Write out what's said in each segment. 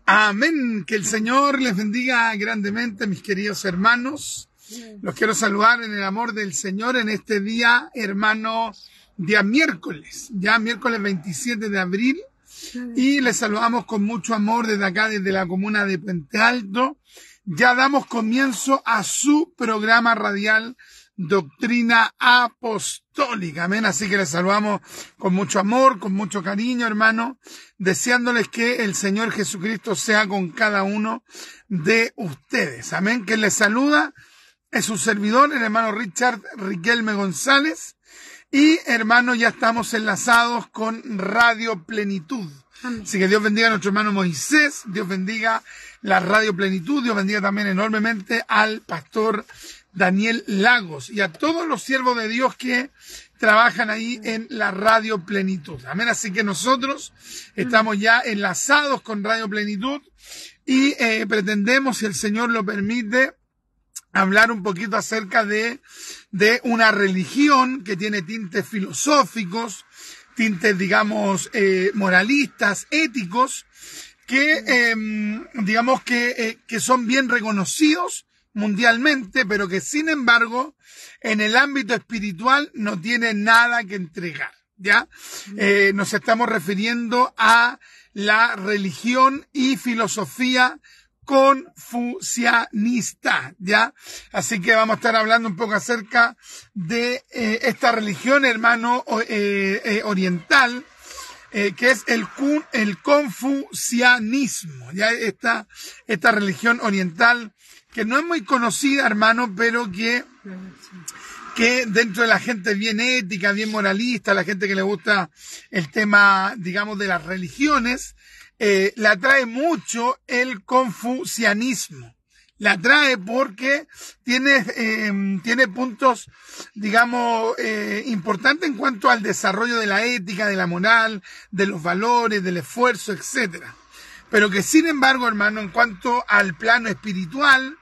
Amén. Que el Señor les bendiga grandemente, mis queridos hermanos. Los quiero saludar en el amor del Señor en este día, hermano, día miércoles, ya miércoles 27 de abril. Y les saludamos con mucho amor desde acá, desde la comuna de Puente Alto. Ya damos comienzo a su programa radial Doctrina Apostólica. Amén. Así que les saludamos con mucho amor, con mucho cariño, hermano, deseándoles que el Señor Jesucristo sea con cada uno de ustedes. Amén. Que les saluda es su servidor, el hermano Richard Riquelme González. Y, hermano, ya estamos enlazados con Radio Plenitud. Amén. Así que Dios bendiga a nuestro hermano Moisés, Dios bendiga la Radio Plenitud, Dios bendiga también enormemente al pastor Daniel Lagos y a todos los siervos de Dios que trabajan ahí en la Radio Plenitud. Amén. Así que nosotros estamos ya enlazados con Radio Plenitud y pretendemos, si el Señor lo permite, hablar un poquito acerca de una religión que tiene tintes filosóficos, tintes, digamos, moralistas, éticos, que, digamos, que son bien reconocidos mundialmente, pero que, sin embargo, en el ámbito espiritual no tiene nada que entregar, ¿ya? Nos estamos refiriendo a la religión y filosofía confucianista, ¿ya? Así que vamos a estar hablando un poco acerca de esta religión, hermano, oriental, que es el confucianismo, ¿ya? Esta religión oriental que no es muy conocida, hermano, pero que dentro de la gente bien ética, bien moralista, la gente que le gusta el tema, digamos, de las religiones, la atrae mucho el confucianismo. La atrae porque tiene puntos, digamos, importantes en cuanto al desarrollo de la ética, de la moral, de los valores, del esfuerzo, etcétera. Pero que, sin embargo, hermano, en cuanto al plano espiritual,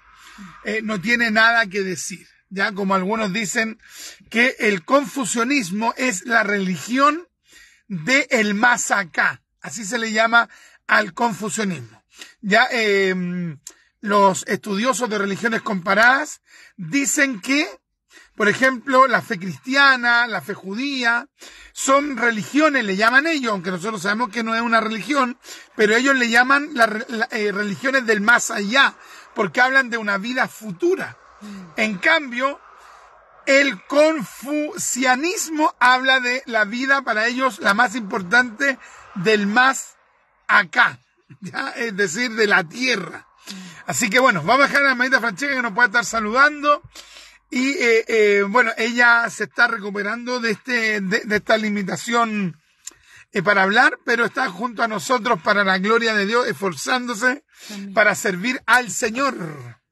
no tiene nada que decir. Ya, como algunos dicen que el confucianismo es la religión del más acá. Así se le llama al confucianismo. Ya, los estudiosos de religiones comparadas dicen que, por ejemplo, la fe cristiana, la fe judía, son religiones, le llaman ellos, aunque nosotros sabemos que no es una religión, pero ellos le llaman religiones del más allá, porque hablan de una vida futura. En cambio, el confucianismo habla de la vida para ellos, la más importante, del más acá, ¿ya? Es decir, de la tierra. Así que bueno, vamos a dejar a la hermanita Francesca que nos puede estar saludando. Y bueno, ella se está recuperando de esta limitación para hablar, pero está junto a nosotros para la gloria de Dios, esforzándose. Amén. Para servir al Señor.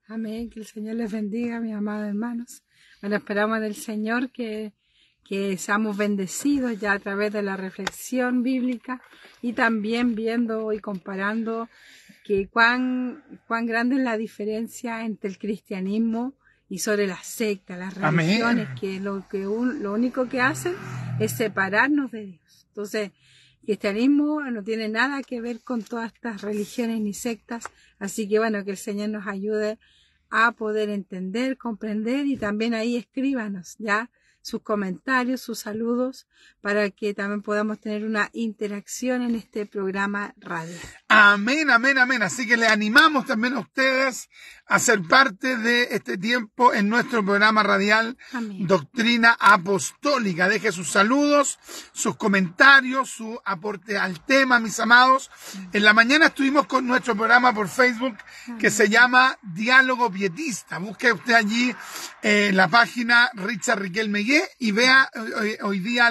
Amén, que el Señor les bendiga, mis amados hermanos. Bueno, esperamos del Señor que seamos bendecidos ya a través de la reflexión bíblica y también viendo y comparando que cuán grande es la diferencia entre el cristianismo y sobre las sectas, las religiones. Amén. Que lo único que hacen es separarnos de Dios. Entonces, el cristianismo no tiene nada que ver con todas estas religiones ni sectas, así que bueno, que el Señor nos ayude a poder entender, comprender y también ahí escríbanos ya sus comentarios, sus saludos, para que también podamos tener una interacción en este programa radio. Amén, amén, amén. Así que le animamos también a ustedes a ser parte de este tiempo en nuestro programa radial. Amén. Doctrina Apostólica. Deje sus saludos, sus comentarios, su aporte al tema, mis amados. En la mañana estuvimos con nuestro programa por Facebook que se llama Diálogo Pietista. Busque usted allí la página Richard Riquelme y vea hoy día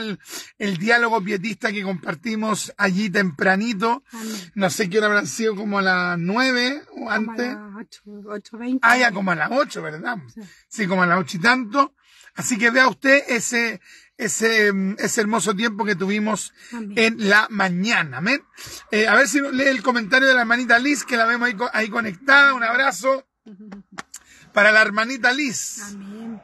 el diálogo pietista que compartimos allí tempranito. Amén. No sé qué hora habrán sido, como a las 9 o antes. Como a las 8:20. Ah, ya como a las 8, ¿verdad? Sí, como a las 8 y tanto. Así que vea usted ese hermoso tiempo que tuvimos. Amén. En la mañana. Amén. A ver si lee el comentario de la hermanita Liz, que la vemos ahí conectada. Un abrazo para la hermanita Liz. Amén.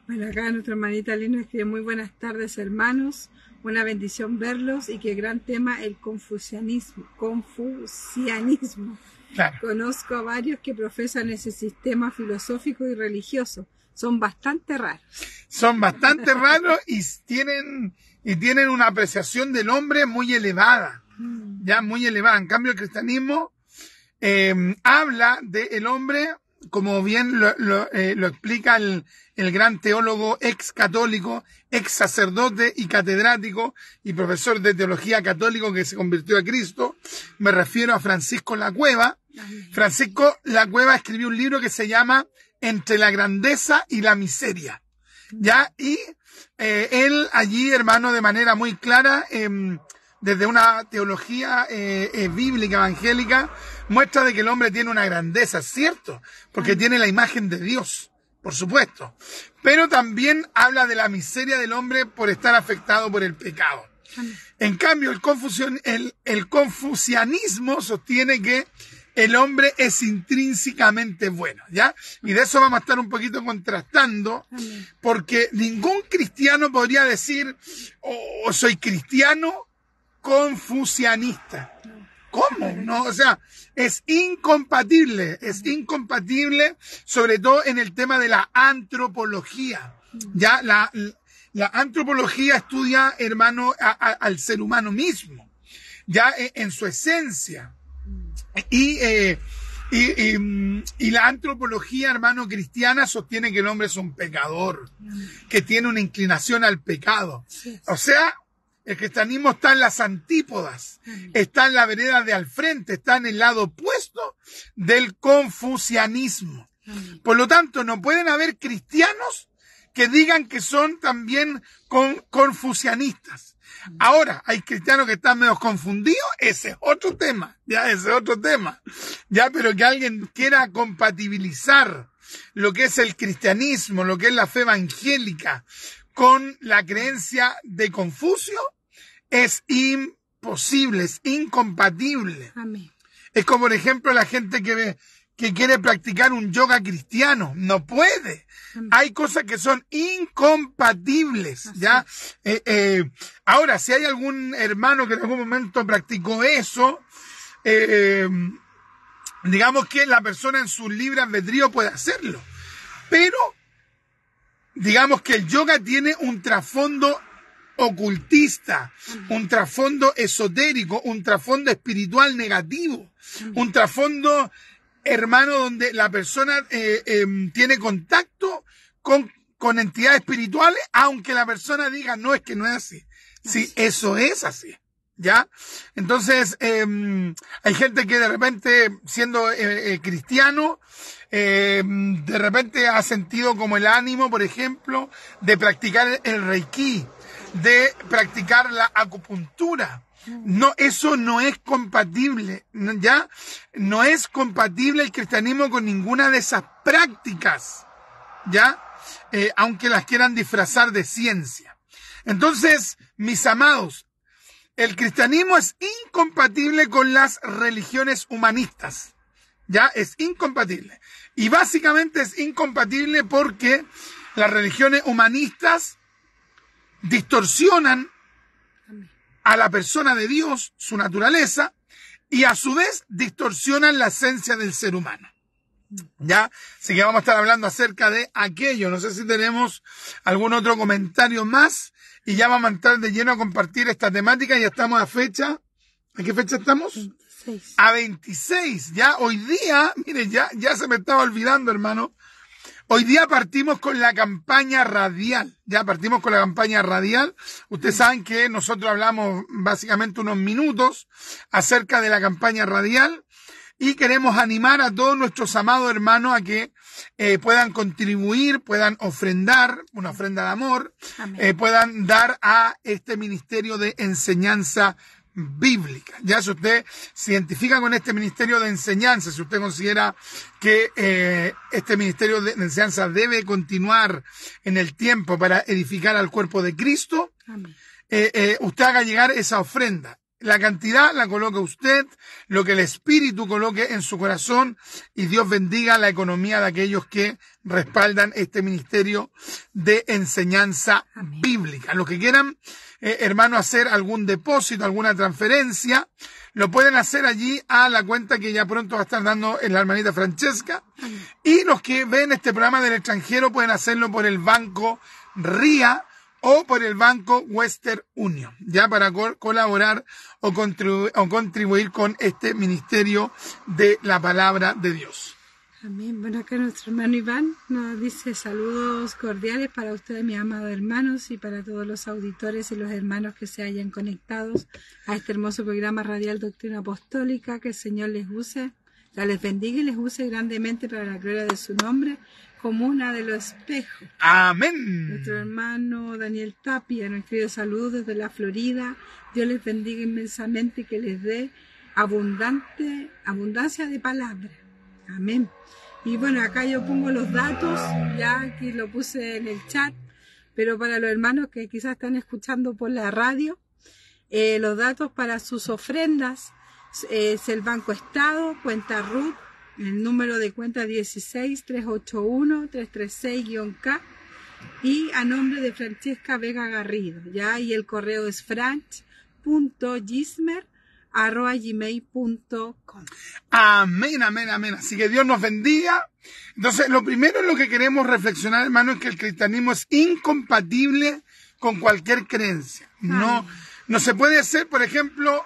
Bueno, acá nuestra hermanita Liz nos escribe: muy buenas tardes, hermanos. una bendición verlos y que el gran tema el confucianismo. Claro. Conozco a varios que profesan ese sistema filosófico y religioso. Son bastante raros. Son bastante raros y tienen una apreciación del hombre muy elevada. Ya muy elevada. En cambio, el cristianismo habla del hombre, como bien lo explica el gran teólogo ex católico, ex sacerdote y catedrático y profesor de teología católico que se convirtió a Cristo. Me refiero a Francisco Lacueva. Francisco Lacueva escribió un libro que se llama Entre la grandeza y la miseria. ¿Ya? Y él allí, hermano, de manera muy clara, desde una teología bíblica, evangélica, muestra de que el hombre tiene una grandeza, ¿cierto? Porque tiene la imagen de Dios, por supuesto. Pero también habla de la miseria del hombre por estar afectado por el pecado. En cambio, el confucianismo sostiene que el hombre es intrínsecamente bueno, ¿ya? Y de eso vamos a estar un poquito contrastando, porque ningún cristiano podría decir, oh, soy cristiano confucianista. ¿Cómo? No, o sea, es incompatible, sobre todo en el tema de la antropología. Ya la antropología estudia, hermano, al ser humano mismo, ya en su esencia. Y la antropología, hermano, cristiana sostiene que el hombre es un pecador, que tiene una inclinación al pecado. O sea, el cristianismo está en las antípodas, está en la vereda de al frente, está en el lado opuesto del confucianismo. Por lo tanto, no pueden haber cristianos que digan que son también confucianistas. Ahora, hay cristianos que están medio confundidos, ese es otro tema, pero que alguien quiera compatibilizar lo que es el cristianismo, lo que es la fe evangélica, con la creencia de Confucio, es imposible, es incompatible. Amén. Es como, por ejemplo, la gente que quiere practicar un yoga cristiano, no puede. Hay cosas que son incompatibles, ¿ya? Ahora, si hay algún hermano que en algún momento practicó eso, digamos que la persona en su libre albedrío puede hacerlo. Pero, digamos que el yoga tiene un trasfondo ocultista, un trasfondo esotérico, un trasfondo espiritual negativo, un trasfondo, hermano, donde la persona tiene contacto con entidades espirituales, aunque la persona diga, no, es que no es así. Sí, eso es así, ¿ya? Entonces, hay gente que de repente, siendo cristiano, de repente ha sentido como el ánimo, por ejemplo, de practicar el reiki, de practicar la acupuntura. No, eso no es compatible, ¿ya? No es compatible el cristianismo con ninguna de esas prácticas, ¿ya? Aunque las quieran disfrazar de ciencia. Entonces, mis amados, el cristianismo es incompatible con las religiones humanistas, ¿ya? Es incompatible. Y básicamente es incompatible porque las religiones humanistas distorsionan a la persona de Dios, su naturaleza, y a su vez distorsionan la esencia del ser humano. ¿Ya? Así que vamos a estar hablando acerca de aquello. No sé si tenemos algún otro comentario más y ya vamos a entrar de lleno a compartir esta temática. Ya estamos a fecha. ¿A qué fecha estamos? 26. A 26. Ya hoy día, miren, ya se me estaba olvidando, hermano. Hoy día partimos con la campaña radial, Ustedes saben que nosotros hablamos básicamente unos minutos acerca de la campaña radial y queremos animar a todos nuestros amados hermanos a que puedan contribuir, puedan ofrendar, una ofrenda de amor, puedan dar a este ministerio de enseñanza bíblica. Ya si usted se identifica con este ministerio de enseñanza, si usted considera que este ministerio de enseñanza debe continuar en el tiempo para edificar al cuerpo de Cristo, usted haga llegar esa ofrenda. la cantidad la coloca usted, lo que el Espíritu coloque en su corazón, y Dios bendiga la economía de aquellos que respaldan este ministerio de enseñanza bíblica. Los que quieran, hermano, hacer algún depósito, alguna transferencia, lo pueden hacer allí a la cuenta que ya pronto va a estar dando la hermanita Francesca. Y los que ven este programa del extranjero pueden hacerlo por el Banco RIA o por el Banco Western Union, ya para colaborar o contribuir con este ministerio de la palabra de Dios. Amén. Bueno, acá nuestro hermano Iván nos dice saludos cordiales para ustedes, mis amados hermanos, y para todos los auditores y los hermanos que se hayan conectados a este hermoso programa radial Doctrina Apostólica. Que el Señor les use, les bendiga y les use grandemente para la gloria de su nombre, como una de los espejos. Amén. Nuestro hermano Daniel Tapia nos escribe saludos desde la Florida. Dios les bendiga inmensamente y que les dé abundancia de palabra. Amén. Y bueno, acá yo pongo los datos, ya aquí lo puse en el chat, pero para los hermanos que quizás están escuchando por la radio, los datos para sus ofrendas es el Banco Estado, cuenta RUT, el número de cuenta 16-381-336-K, y a nombre de Francesca Vega Garrido, ya, y el correo es franch.gismer@gmail.com. Amén, amén, amén. Así que Dios nos bendiga. Entonces, lo primero en lo que queremos reflexionar, hermano, es que el cristianismo es incompatible con cualquier creencia. No se puede ser, por ejemplo,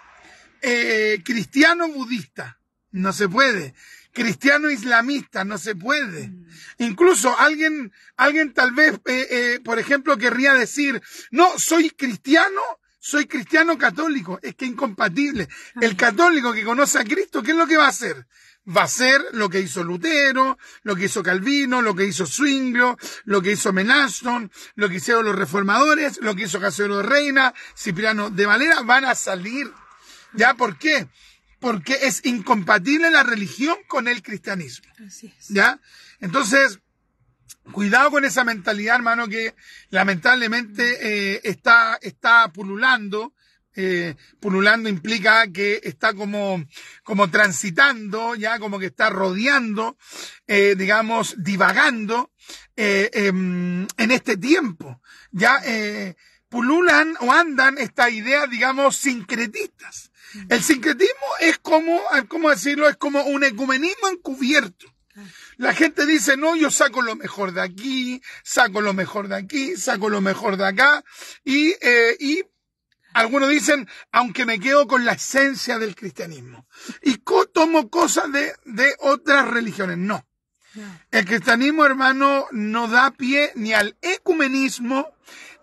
cristiano budista. No se puede. Cristiano islamista, no se puede. Incluso alguien tal vez, por ejemplo, querría decir, no, soy cristiano católico. Es que es incompatible. El católico que conoce a Cristo, ¿qué es lo que va a hacer? Va a hacer lo que hizo Lutero, lo que hizo Calvino, lo que hizo Zwinglio, lo que hizo Melanchthon, lo que hicieron los reformadores, lo que hizo Casero de Reina, Cipriano de Valera, van a salir. ¿Ya? ¿Por qué? Porque es incompatible la religión con el cristianismo. Así es. ¿Ya? Entonces, cuidado con esa mentalidad, hermano, que lamentablemente está pululando. Pululando implica que está como transitando, ya, como que está rodeando, digamos, divagando en este tiempo. Ya pululan o andan estas ideas, digamos, sincretistas. El sincretismo es como, ¿cómo decirlo? Es como un ecumenismo encubierto. La gente dice, no, yo saco lo mejor de aquí, saco lo mejor de aquí, saco lo mejor de acá, y algunos dicen, aunque me quedo con la esencia del cristianismo, y tomo cosas de otras religiones. No. El cristianismo, hermano, no da pie ni al ecumenismo,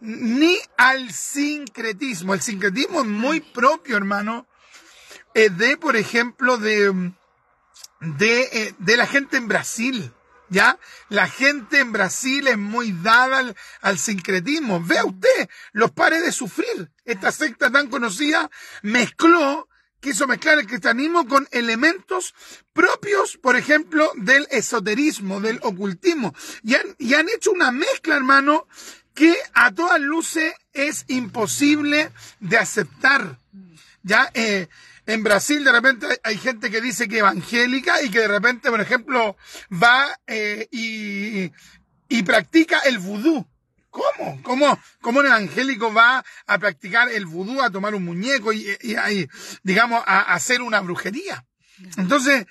ni al sincretismo. El sincretismo es muy propio, hermano, por ejemplo, de la gente en Brasil. ¿Ya? La gente en Brasil es muy dada al sincretismo. Vea usted, los Pares de Sufrir, esta secta tan conocida, quiso mezclar el cristianismo con elementos propios, por ejemplo, del esoterismo, del ocultismo. Y han hecho una mezcla, hermano, que a todas luces es imposible de aceptar. ¿Ya? En Brasil de repente hay gente que dice que evangélica y que de repente, por ejemplo, va y practica el vudú. ¿Cómo? ¿Cómo un evangélico va a practicar el vudú, a tomar un muñeco y digamos, a hacer una brujería? Entonces,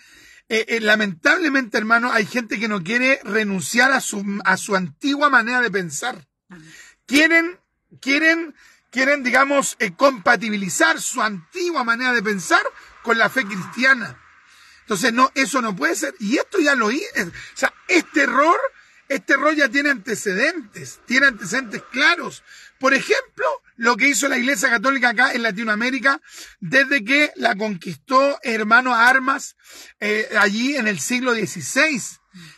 lamentablemente, hermano, hay gente que no quiere renunciar a su antigua manera de pensar. Quieren, digamos, compatibilizar su antigua manera de pensar con la fe cristiana. Entonces, no, eso no puede ser. Y esto ya lo hice. O sea, este error ya tiene antecedentes claros. Por ejemplo, lo que hizo la Iglesia Católica acá en Latinoamérica desde que la conquistó hermano Armas allí en el siglo XVI.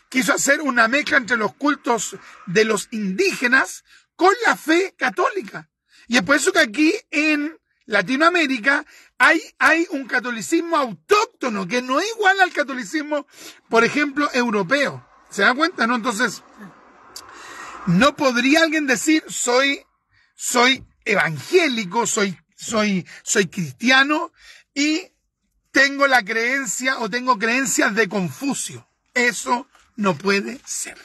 Quiso hacer una mezcla entre los cultos de los indígenas con la fe católica. Y es por eso que aquí en Latinoamérica hay un catolicismo autóctono que no es igual al catolicismo, por ejemplo, europeo. ¿Se da cuenta, no? Entonces, no podría alguien decir soy evangélico, soy soy cristiano y tengo la creencia o tengo creencias de Confucio. Eso no puede ser.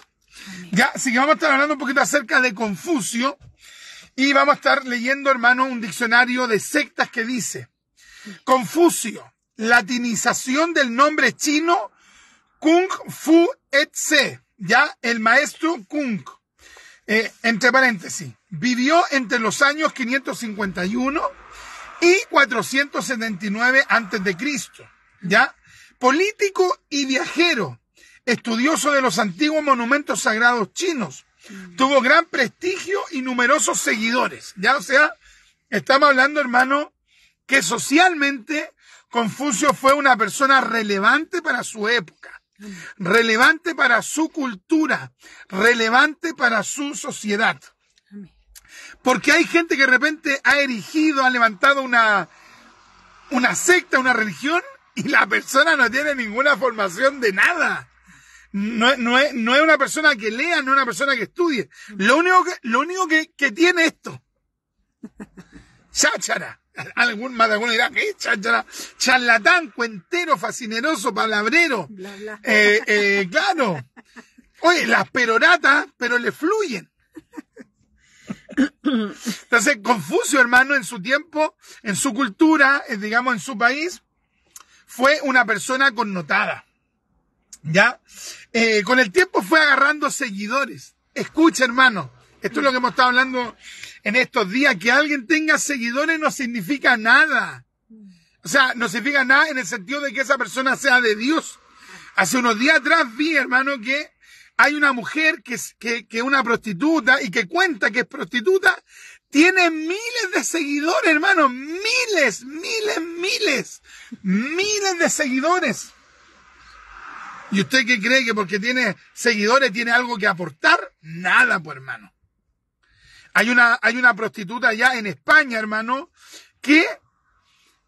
Ya, así que vamos a estar hablando un poquito acerca de Confucio y vamos a estar leyendo, hermano, un diccionario de sectas que dice: Confucio, latinización del nombre chino Kung Fu Tse, ya, el maestro Kung, entre paréntesis, vivió entre los años 551 y 479 antes de Cristo, ya, político y viajero, estudioso de los antiguos monumentos sagrados chinos, tuvo gran prestigio y numerosos seguidores, ya, o sea, estamos hablando, hermano, que socialmente Confucio fue una persona relevante para su época, relevante para su cultura, relevante para su sociedad. Porque hay gente que de repente ha erigido, ha levantado una secta, una religión, y la persona no tiene ninguna formación de nada. No es una persona que lea, no es una persona que estudie. Lo único que tiene esto. Cháchara. Más de alguno dirá, ¿qué es cháchara? Charlatán, cuentero, fascineroso, palabrero. Bla, bla. Claro. Oye, las peroratas, pero le fluyen. Entonces, Confucio, hermano, en su tiempo, en su cultura, digamos, en su país, fue una persona connotada. ¿Ya? Con el tiempo fue agarrando seguidores. Escucha, hermano, esto es lo que hemos estado hablando en estos días. Que alguien tenga seguidores no significa nada. O sea, no significa nada en el sentido de que esa persona sea de Dios. Hace unos días atrás vi, hermano, que hay una mujer que es una prostituta y que cuenta que es prostituta. Tiene miles de seguidores, hermano. Miles de seguidores. ¿Y usted qué cree? ¿Que porque tiene seguidores tiene algo que aportar? Nada, pues, hermano. Hay una prostituta allá en España, hermano, que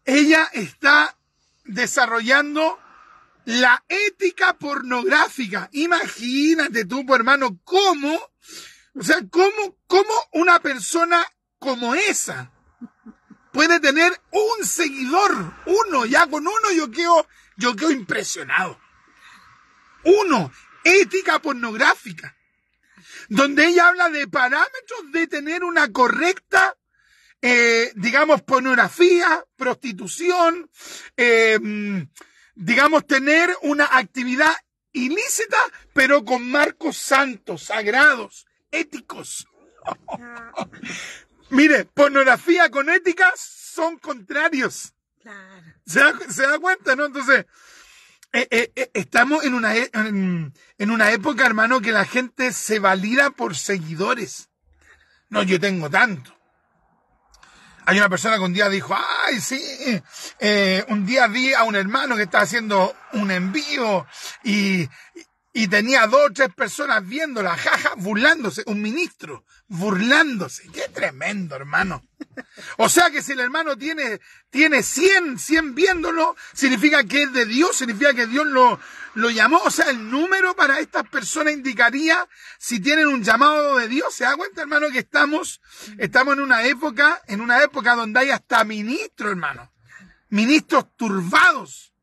ella está desarrollando la ética pornográfica. Imagínate tú, pues, hermano, cómo una persona como esa puede tener un seguidor, uno. Ya con uno yo quedo impresionado. Uno, ética pornográfica, donde ella habla de parámetros de tener una correcta, digamos, pornografía, prostitución, digamos, tener una actividad ilícita, pero con marcos santos, sagrados, éticos. Mire, pornografía con ética son contrarios. Claro. ¿Se da cuenta, no? Entonces, estamos en una época, hermano, que la gente se valida por seguidores. No, yo tengo tanto. Hay una persona que un día dijo, ay, sí, un día vi a un hermano que estaba haciendo un envío y tenía 2 o 3 personas viéndola, jaja, burlándose, un ministro, burlándose. Qué tremendo, hermano. O sea que si el hermano tiene 100 viéndolo, significa que es de Dios, significa que Dios lo llamó. O sea, el número para estas personas indicaría si tienen un llamado de Dios. ¿Se da cuenta, hermano, que estamos en una época donde hay hasta ministros, hermano? Ministros turbados.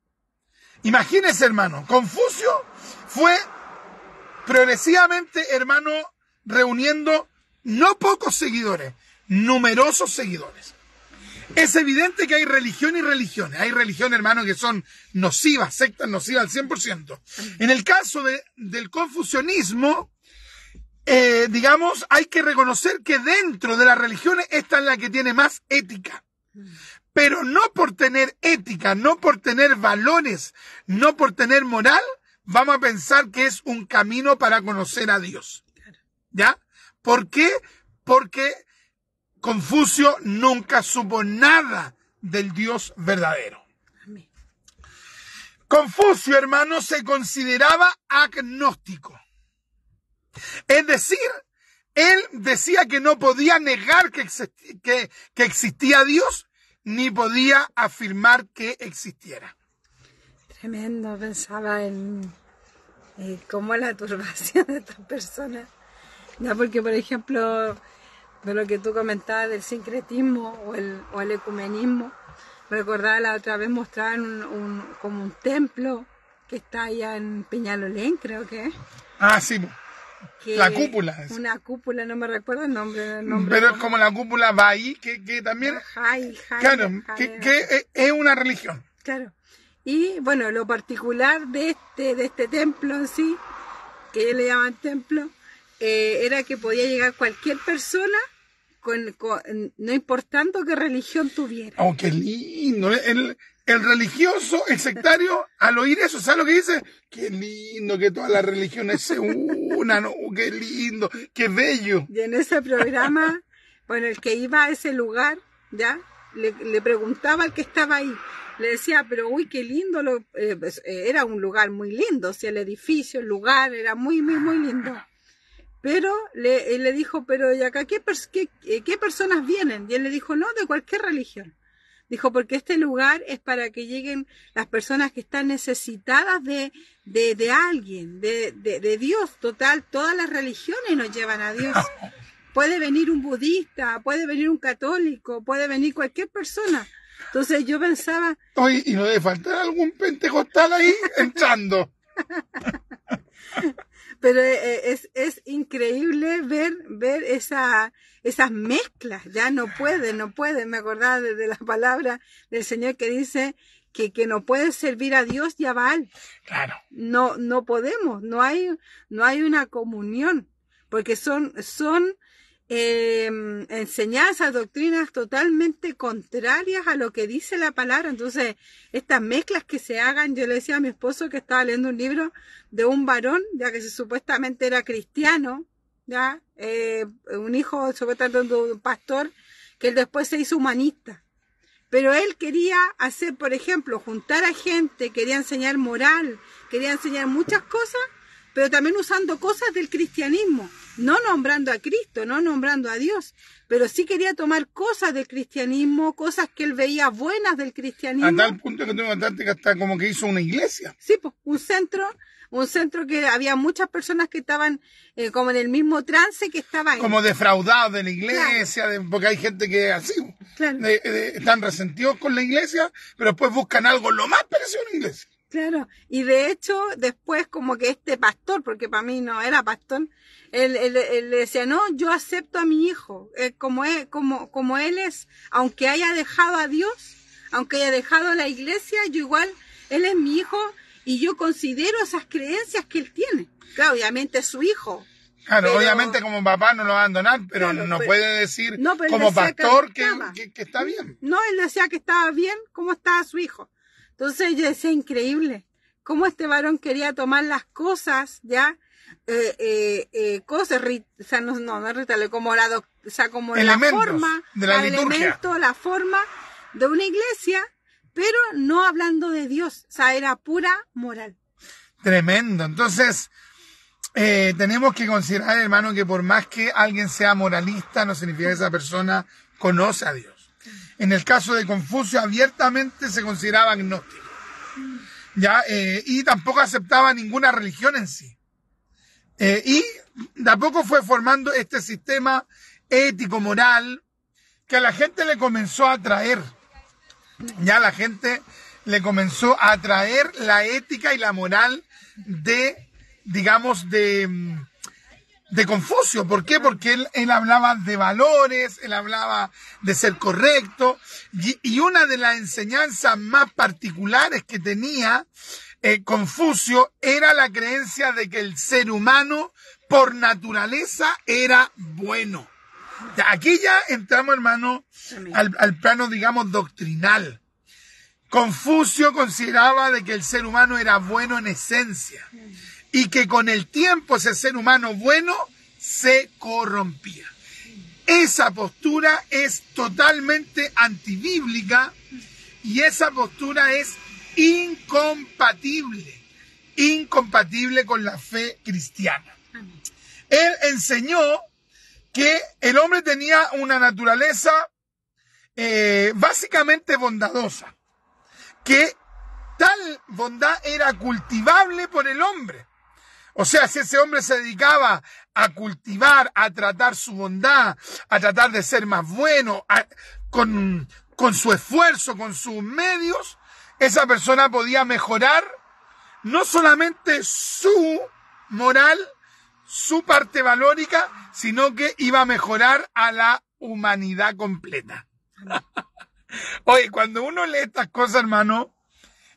Imagínense, hermano, Confucio fue progresivamente, hermano, reuniendo no pocos seguidores, numerosos seguidores. Es evidente que hay religión y religiones. Hay religiones, hermano, que son nocivas, sectas nocivas al 100%. En el caso del confucianismo, digamos, hay que reconocer que dentro de las religiones esta es la que tiene más ética. Pero no por tener ética, no por tener valores, no por tener moral, vamos a pensar que es un camino para conocer a Dios. ¿Ya? ¿Por qué? Porque Confucio nunca supo nada del Dios verdadero. Amén. Confucio, hermano, se consideraba agnóstico. Es decir, él decía que no podía negar que existía Dios, ni podía afirmar que existiera. Tremendo, pensaba en cómo la turbación de estas personas. No, porque, por ejemplo, de lo que tú comentabas del sincretismo o el ecumenismo. Me recordaba la otra vez mostraban como un templo que está allá en Peñalolén, creo que es. Ah, sí, Que la cúpula. una cúpula, no me recuerdo el nombre. Pero es como la cúpula Bahí, que también, claro, que es una religión. Claro. Y bueno, lo particular de este templo en sí, que ellos le llaman templo, era que podía llegar cualquier persona, no importando qué religión tuviera. Oh, qué lindo. El religioso, el sectario, al oír eso, ¿sabes lo que dice? Qué lindo que todas las religiones se unan, ¿no? Qué lindo, qué bello. Y en ese programa, bueno, el que iba a ese lugar, ¿ya? Le preguntaba al que estaba ahí, le decía, pero uy, qué lindo, era un lugar muy lindo, o sea, el edificio, el lugar, era muy, muy, muy lindo. Pero él le dijo, pero ¿y acá qué personas vienen? Y él le dijo, no, de cualquier religión. Dijo, porque este lugar es para que lleguen las personas que están necesitadas de alguien, de Dios. Total, todas las religiones nos llevan a Dios. Puede venir un budista, puede venir un católico, puede venir cualquier persona. Entonces yo pensaba... Oye, ¿y no debe faltar algún pentecostal ahí entrando? Pero es increíble ver esas mezclas. Ya no puede. Me acordaba de la palabra del Señor que dice que no puede servir a Dios y a Baal. Claro. No podemos, no hay una comunión, porque son enseñanzas, doctrinas totalmente contrarias a lo que dice la palabra. Entonces, estas mezclas que se hagan, yo le decía a mi esposo que estaba leyendo un libro de un varón, ya que supuestamente era cristiano, ya un hijo supuestamente de un pastor, que él después se hizo humanista. Pero él quería hacer, por ejemplo, juntar a gente, quería enseñar moral, quería enseñar muchas cosas, pero también usando cosas del cristianismo, no nombrando a Cristo, no nombrando a Dios, pero sí quería tomar cosas del cristianismo, cosas que él veía buenas del cristianismo. A tal punto que tú me contaste que hasta como que hizo una iglesia. Sí, pues, un centro que había muchas personas que estaban como en el mismo trance que estaba él. Como defraudados de la iglesia, claro. Porque hay gente que así, claro. Están resentidos con la iglesia, pero después buscan algo lo más parecido a una iglesia. Claro, y de hecho después como que este pastor, porque para mí no era pastor, él le decía, no, yo acepto a mi hijo, como él es, aunque haya dejado a Dios, aunque haya dejado la iglesia, yo igual, él es mi hijo y yo considero esas creencias que él tiene. Claro, obviamente es su hijo. Claro, pero, obviamente como papá no lo va a abandonar, pero claro, no puede decir como pastor que está bien. No, él decía que estaba bien, como estaba su hijo. Entonces yo decía, increíble, cómo este varón quería tomar las cosas, ya, cosas, o sea, no rituales, como como elementos, la forma, de la liturgia. La forma de una iglesia, pero no hablando de Dios, o sea, era pura moral. Tremendo. Entonces, tenemos que considerar, hermano, que por más que alguien sea moralista, no significa que esa persona conoce a Dios. En el caso de Confucio, abiertamente se consideraba agnóstico. ¿Ya? Y tampoco aceptaba ninguna religión en sí. Y de a poco fue formando este sistema ético-moral que a la gente le comenzó a atraer. Ya la gente le comenzó a atraer la ética y la moral de Confucio. ¿Por qué? Porque él hablaba de valores, él hablaba de ser correcto, y una de las enseñanzas más particulares que tenía Confucio era la creencia de que el ser humano por naturaleza era bueno. Aquí ya entramos, hermano, al plano, doctrinal. Confucio consideraba de que el ser humano era bueno en esencia. Y que con el tiempo ese ser humano bueno se corrompía. Esa postura es totalmente antibíblica y esa postura es incompatible con la fe cristiana. Él enseñó que el hombre tenía una naturaleza básicamente bondadosa, que tal bondad era cultivable por el hombre. O sea, si ese hombre se dedicaba a cultivar, a tratar su bondad, a tratar de ser más bueno, con su esfuerzo, con sus medios, esa persona podía mejorar no solamente su moral, su parte valórica, sino que iba a mejorar a la humanidad completa. Oye, cuando uno lee estas cosas, hermano,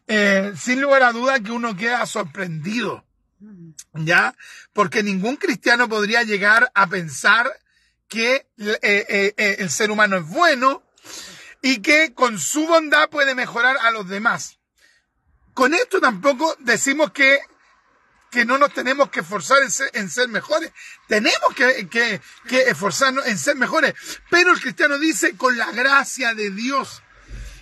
sin lugar a duda que uno queda sorprendido, ¿ya? Porque ningún cristiano podría llegar a pensar que el ser humano es bueno y que con su bondad puede mejorar a los demás. Con esto tampoco decimos que no nos tenemos que esforzar en ser mejores. Tenemos que esforzarnos en ser mejores. Pero el cristiano dice con la gracia de Dios.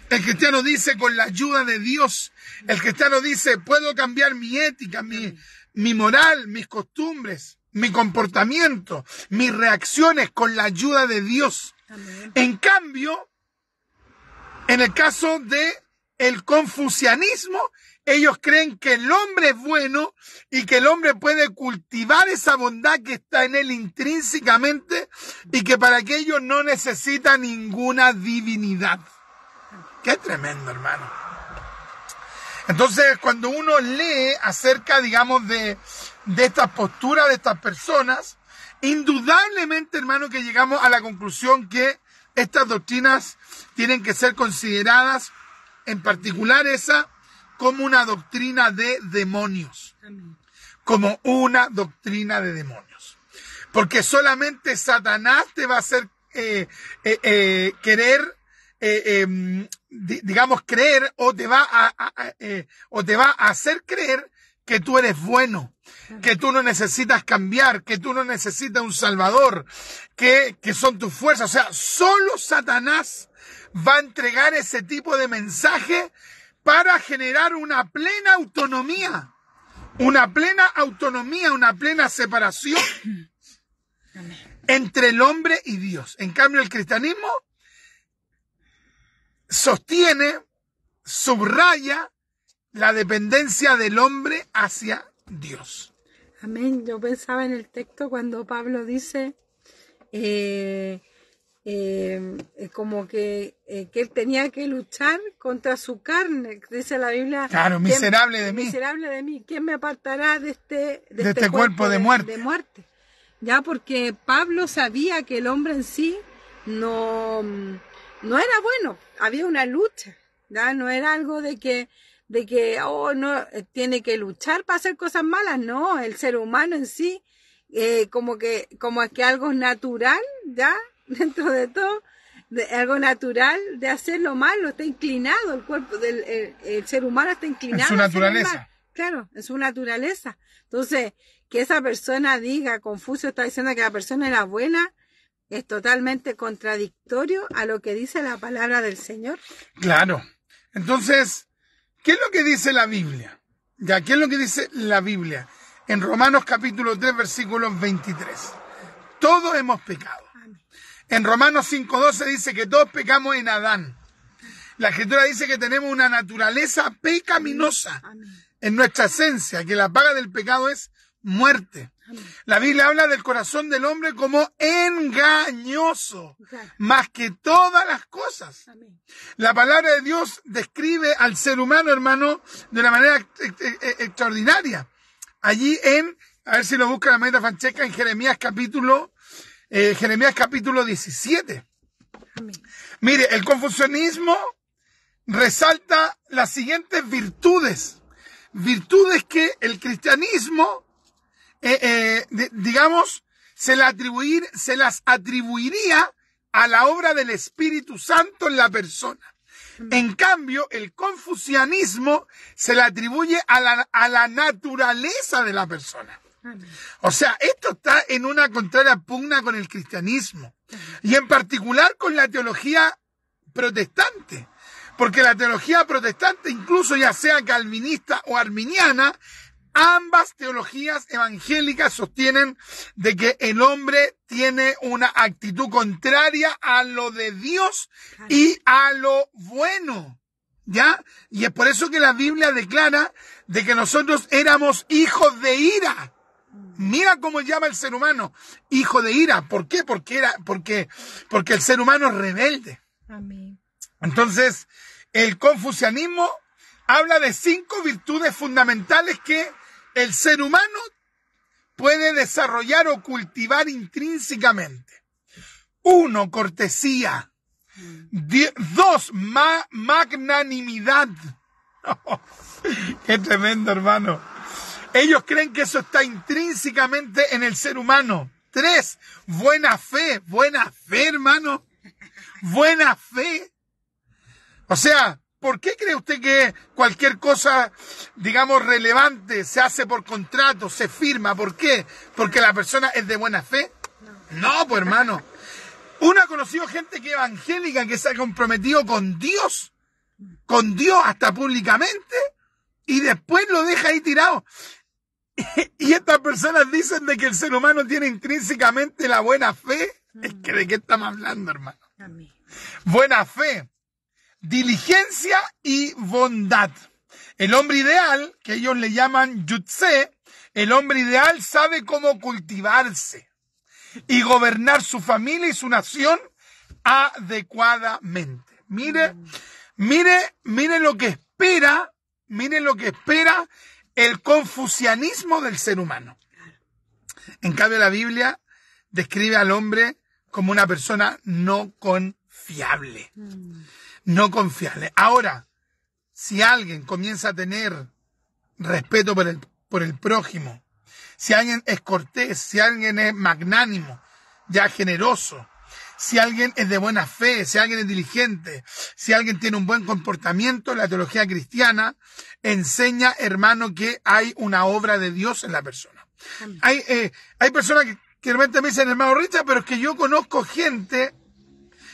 El cristiano dice con la ayuda de Dios. El cristiano dice puedo cambiar mi ética, mi moral, mis costumbres, mi comportamiento, mis reacciones con la ayuda de Dios. Amén. En cambio, en el caso de el confucianismo, ellos creen que el hombre es bueno y que el hombre puede cultivar esa bondad que está en él intrínsecamente y que para aquello no necesita ninguna divinidad. Qué tremendo, hermano. Entonces, cuando uno lee acerca, digamos, de estas posturas de estas personas, indudablemente, hermano, que llegamos a la conclusión que estas doctrinas tienen que ser consideradas, en particular esa, como una doctrina de demonios. Amén. Como una doctrina de demonios. Porque solamente Satanás te va a hacer querer, digamos, creer o te va a hacer creer que tú eres bueno, que tú no necesitas cambiar, que tú no necesitas un salvador, que son tus fuerzas. O sea, solo Satanás va a entregar ese tipo de mensaje para generar una plena autonomía, una plena separación entre el hombre y Dios. En cambio, el cristianismo sostiene, subraya la dependencia del hombre hacia Dios. Amén. Yo pensaba en el texto cuando Pablo dice como que él tenía que luchar contra su carne, dice la Biblia. Claro, miserable de mí. Miserable de mí. ¿Quién me apartará de este cuerpo de muerte? De muerte. Ya, porque Pablo sabía que el hombre en sí no era bueno. Había una lucha. ¿Ya? No era algo de que no tiene que luchar para hacer cosas malas. No, el ser humano en sí, como es que algo natural, ¿ya? Dentro de todo, algo natural de hacer lo malo, está inclinado, el cuerpo el ser humano está inclinado. En su naturaleza. Claro, en su naturaleza. Entonces, que esa persona diga, Confucio está diciendo que la persona era buena, es totalmente contradictorio a lo que dice la palabra del Señor. Claro. Entonces, ¿qué es lo que dice la Biblia? Ya, ¿qué es lo que dice la Biblia? En Romanos capítulo 3, versículos 23. Todos hemos pecado. En Romanos 5:12 dice que todos pecamos en Adán. La Escritura dice que tenemos una naturaleza pecaminosa en nuestra esencia, que la paga del pecado es muerte. La Biblia habla del corazón del hombre como engañoso, más que todas las cosas. La palabra de Dios describe al ser humano, hermano, de una manera extraordinaria. Allí a ver si lo busca la hermanita Francesca, en Jeremías capítulo 17. Amén. Mire, el confucianismo resalta las siguientes virtudes. Virtudes que el cristianismo, digamos, se las atribuiría a la obra del Espíritu Santo en la persona. En cambio, el confucianismo se le atribuye a la naturaleza de la persona. O sea, esto está en una contraria pugna con el cristianismo y en particular con la teología protestante, porque la teología protestante, incluso ya sea calvinista o arminiana, ambas teologías evangélicas sostienen de que el hombre tiene una actitud contraria a lo de Dios y a lo bueno, ¿ya? Y es por eso que la Biblia declara de que nosotros éramos hijos de ira. Mira cómo llama el ser humano, hijo de ira. ¿Por qué? Porque el ser humano es rebelde. Amén. Entonces, el confucianismo habla de 5 virtudes fundamentales que el ser humano puede desarrollar o cultivar intrínsecamente. 1, cortesía. 2, magnanimidad. Qué tremendo, hermano. Ellos creen que eso está intrínsecamente en el ser humano. 3, buena fe. Buena fe, hermano. Buena fe. O sea, ¿por qué cree usted que cualquier cosa, digamos, relevante se hace por contrato, se firma? ¿Por qué? ¿Porque la persona es de buena fe? No, pues, hermano. Uno ha conocido gente que es evangélica, que se ha comprometido con Dios hasta públicamente, y después lo deja ahí tirado. Y estas personas dicen de que el ser humano tiene intrínsecamente la buena fe. Es que ¿de qué estamos hablando, hermano? Amén. Buena fe, diligencia y bondad. El hombre ideal, que ellos le llaman Yutze, el hombre ideal sabe cómo cultivarse y gobernar su familia y su nación adecuadamente. Mire lo que espera el confucianismo del ser humano. En cambio, la Biblia describe al hombre como una persona no confiable. No confiable. Ahora, si alguien comienza a tener respeto por el prójimo, si alguien es cortés, si alguien es magnánimo, ya generoso, si alguien es de buena fe, si alguien es diligente, si alguien tiene un buen comportamiento, la teología cristiana enseña, hermano, que hay una obra de Dios en la persona. Hay personas que de repente me dicen, hermano Richard, pero es que yo conozco gente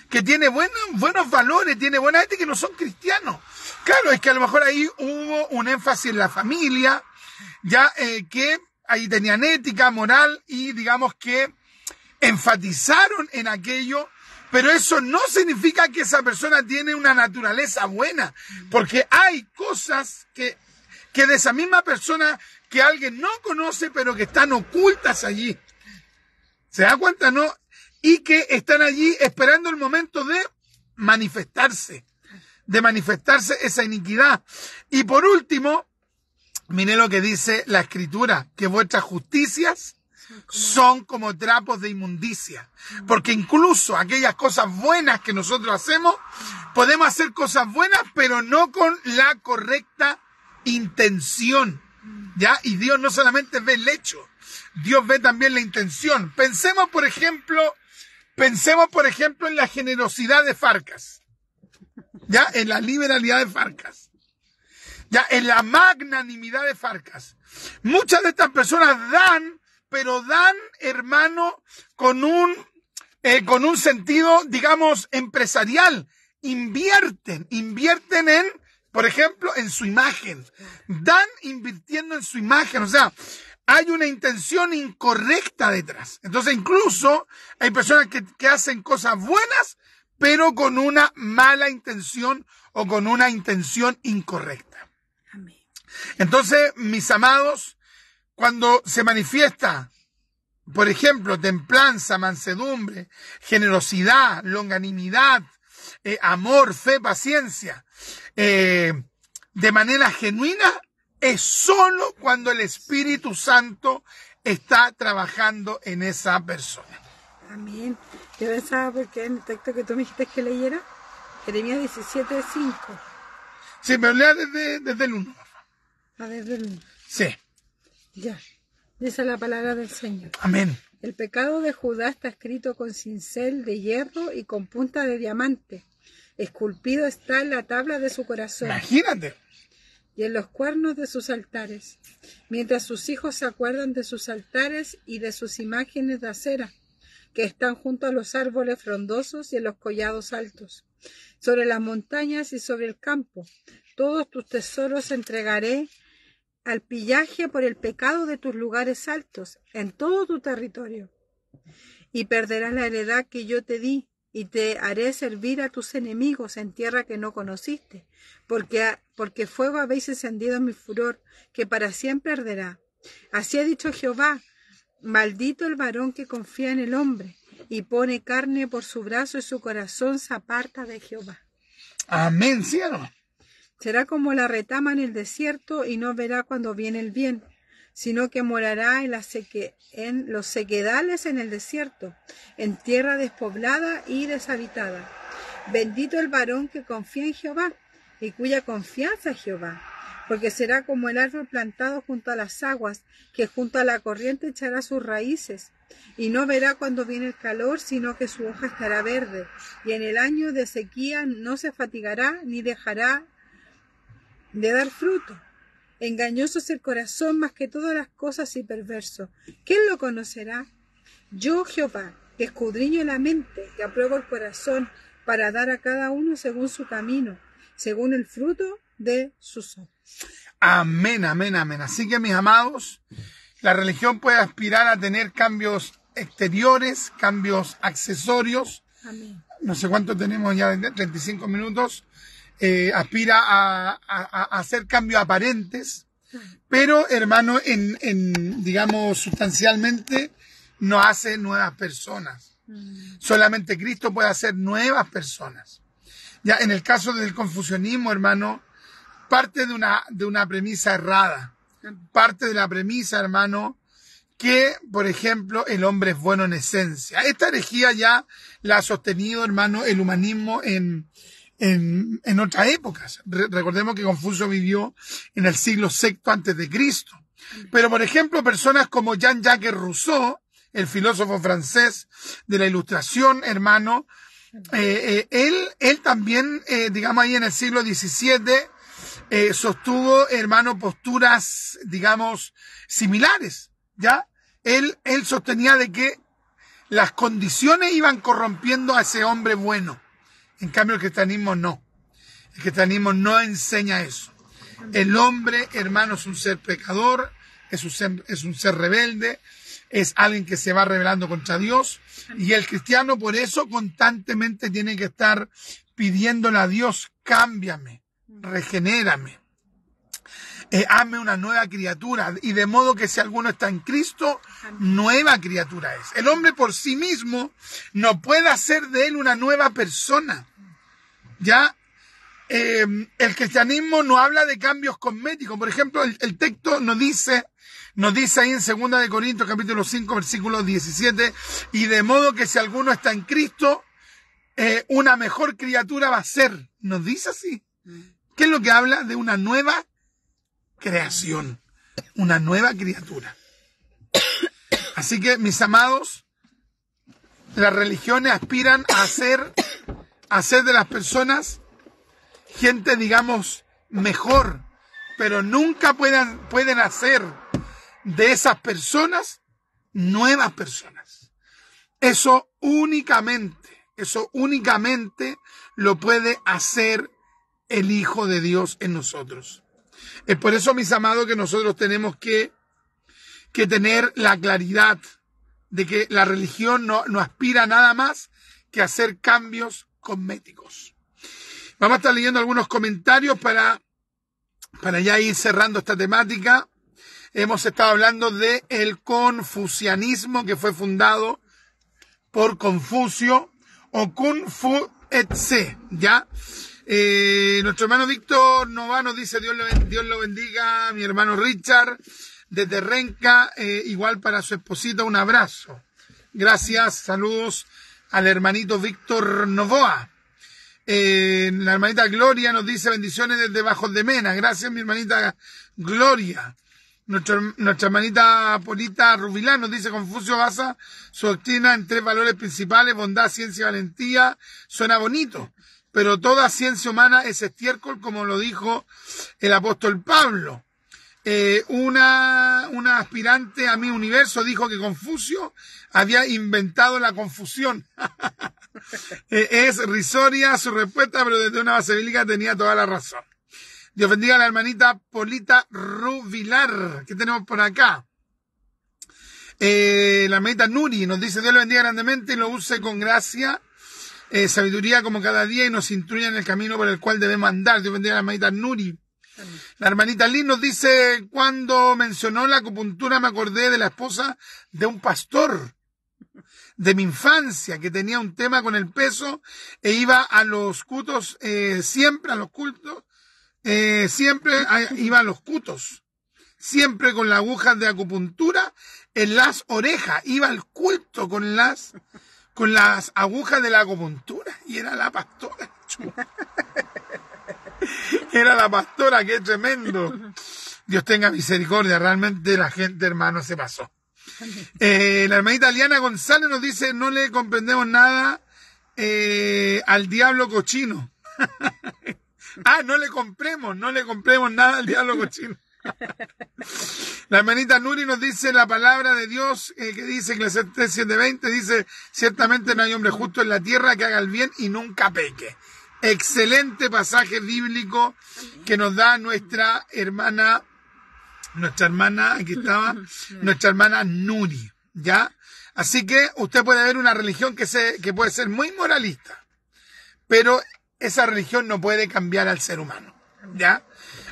que tiene buenos valores, tiene buena ética y no son cristianos. Claro, es que a lo mejor ahí hubo un énfasis en la familia, ya que ahí tenían ética, moral, y digamos que enfatizaron en aquello, pero eso no significa que esa persona tiene una naturaleza buena, porque hay cosas que de esa misma persona que alguien no conoce, pero que están ocultas allí. ¿Se da cuenta, no? Y que están allí esperando el momento de manifestarse esa iniquidad. Y por último, mire lo que dice la Escritura, que vuestras justicias son como trapos de inmundicia. Porque incluso aquellas cosas buenas que nosotros hacemos, podemos hacer cosas buenas, pero no con la correcta intención. ¿Ya? Y Dios no solamente ve el hecho, Dios ve también la intención. Pensemos, por ejemplo, en la generosidad de Farcas. ¿Ya? En la liberalidad de Farcas. ¿Ya? En la magnanimidad de Farcas. Muchas de estas personas dan, pero dan, hermano, con un sentido, digamos, empresarial. Invierten en, por ejemplo, en su imagen. Dan invirtiendo en su imagen. O sea, hay una intención incorrecta detrás. Entonces, incluso hay personas que hacen cosas buenas, pero con una mala intención o con una intención incorrecta. Amén. Entonces, mis amados, cuando se manifiesta, por ejemplo, templanza, mansedumbre, generosidad, longanimidad, amor, fe, paciencia, de manera genuina, es solo cuando el Espíritu Santo está trabajando en esa persona. Amén. Yo pensaba, porque en el texto que tú me dijiste que leyera, Jeremías 17:5. Sí, pero lea desde el 1. A ver, del... Sí. Ya. Dice la palabra del Señor. Amén. El pecado de Judá está escrito con cincel de hierro y con punta de diamante. Esculpido está en la tabla de su corazón. Imagínate. Y en los cuernos de sus altares, mientras sus hijos se acuerdan de sus altares y de sus imágenes de acera, que están junto a los árboles frondosos y en los collados altos, sobre las montañas y sobre el campo. Todos tus tesoros entregaré al pillaje por el pecado de tus lugares altos, en todo tu territorio. Y perderás la heredad que yo te di, y te haré servir a tus enemigos en tierra que no conociste, porque fuego habéis encendido en mi furor, que para siempre arderá. Así ha dicho Jehová, Maldito el varón que confía en el hombre y pone carne por su brazo y su corazón se aparta de Jehová. Amén, ¿sí o no? Será como la retama en el desierto y no verá cuando viene el bien, sino que morará en los sequedales en el desierto, en tierra despoblada y deshabitada. Bendito el varón que confía en Jehová y cuya confianza es Jehová, porque será como el árbol plantado junto a las aguas, que junto a la corriente echará sus raíces, y no verá cuando viene el calor, sino que su hoja estará verde, y en el año de sequía no se fatigará ni dejará de dar fruto. Engañoso es el corazón más que todas las cosas y perverso. ¿Quién lo conocerá? Yo, Jehová, que escudriño la mente, que apruebo el corazón, para dar a cada uno según su camino, según el fruto de sus obras. Amén, amén, amén. Así que, mis amados, la religión puede aspirar a tener cambios exteriores, cambios accesorios. Amén. No sé cuánto tenemos ya, 35 minutos. Aspira a hacer cambios aparentes, pero, hermano, digamos, sustancialmente, no hace nuevas personas. Solamente Cristo puede hacer nuevas personas. Ya en el caso del confucianismo, hermano, parte de una premisa errada. Parte de la premisa, hermano, que, por ejemplo, el hombre es bueno en esencia. Esta herejía ya la ha sostenido, hermano, el humanismo en otras épocas. Recordemos que Confucio vivió en el siglo VI antes de Cristo. Pero, por ejemplo, personas como Jean-Jacques Rousseau, el filósofo francés de la Ilustración, hermano, él también, digamos, ahí en el siglo XVII, sostuvo, hermano, posturas, digamos, similares, ¿ya? Él sostenía de que las condiciones iban corrompiendo a ese hombre bueno. En cambio, el cristianismo no. El cristianismo no enseña eso. El hombre, hermano, es un ser pecador, es un ser rebelde, es alguien que se va rebelando contra Dios. Y el cristiano, por eso, constantemente tiene que estar pidiéndole a Dios, cámbiame, regenérame, hazme una nueva criatura. Y de modo que si alguno está en Cristo, nueva criatura es. El hombre por sí mismo no puede hacer de él una nueva persona. ¿Ya? El cristianismo no habla de cambios cosméticos. Por ejemplo, el texto nos dice ahí en 2 Corintios capítulo 5 versículo 17, y de modo que si alguno está en Cristo, una mejor criatura va a ser. Nos dice así. ¿Qué es lo que habla? De una nueva creación, una nueva criatura. Así que, mis amados, las religiones aspiran a hacer de las personas gente, digamos, mejor, pero nunca pueden hacer de esas personas nuevas personas. Eso únicamente lo puede hacer el Hijo de Dios en nosotros. Es por eso, mis amados, que nosotros tenemos que tener la claridad de que la religión no aspira a nada más que a hacer cambios cosméticos. Vamos a estar leyendo algunos comentarios para ya ir cerrando esta temática. Hemos estado hablando de el confucianismo, que fue fundado por Confucio, o Kung Fu Tse, ¿ya? Nuestro hermano Víctor Nova nos dice, Dios lo bendiga, mi hermano Richard, desde Renca, igual para su esposita, un abrazo. Gracias, saludos al hermanito Víctor Novoa. La hermanita Gloria nos dice bendiciones desde Bajos de Mena. Gracias, mi hermanita Gloria. Nuestra hermanita Polita Rubilán nos dice: Confucio basa su doctrina en 3 valores principales: bondad, ciencia y valentía. Suena bonito, pero toda ciencia humana es estiércol, como lo dijo el apóstol Pablo. Una aspirante a mi universo dijo que Confucio había inventado la confusión. Es risoria su respuesta, pero desde una base bíblica tenía toda la razón. Dios bendiga a la hermanita Polita Rubilar. ¿Qué tenemos por acá? La hermanita Nuri nos dice: Dios le bendiga grandemente y lo use con gracia, sabiduría como cada día, y nos instruya en el camino por el cual debemos andar. Dios bendiga a la hermanita Nuri. La hermanita Liz nos dice, cuando mencionó la acupuntura me acordé de la esposa de un pastor de mi infancia que tenía un tema con el peso e iba a los cultos, siempre a los cultos, iba a los cultos, siempre con las agujas de acupuntura en las orejas, iba al culto con las agujas de la acupuntura y era la pastora. Era la pastora, qué tremendo. Dios tenga misericordia, realmente la gente, hermano, se pasó. La hermanita Liana González nos dice, no le comprendemos nada al diablo cochino. No le compremos nada al diablo cochino. La hermanita Nuri nos dice la palabra de Dios que dice, Eclesiastés 7:20, dice, ciertamente no hay hombre justo en la tierra que haga el bien y nunca peque. Excelente pasaje bíblico que nos da nuestra hermana, aquí estaba, nuestra hermana Nuri, ¿ya? Así que usted puede ver una religión que puede ser muy moralista, pero esa religión no puede cambiar al ser humano, ¿ya?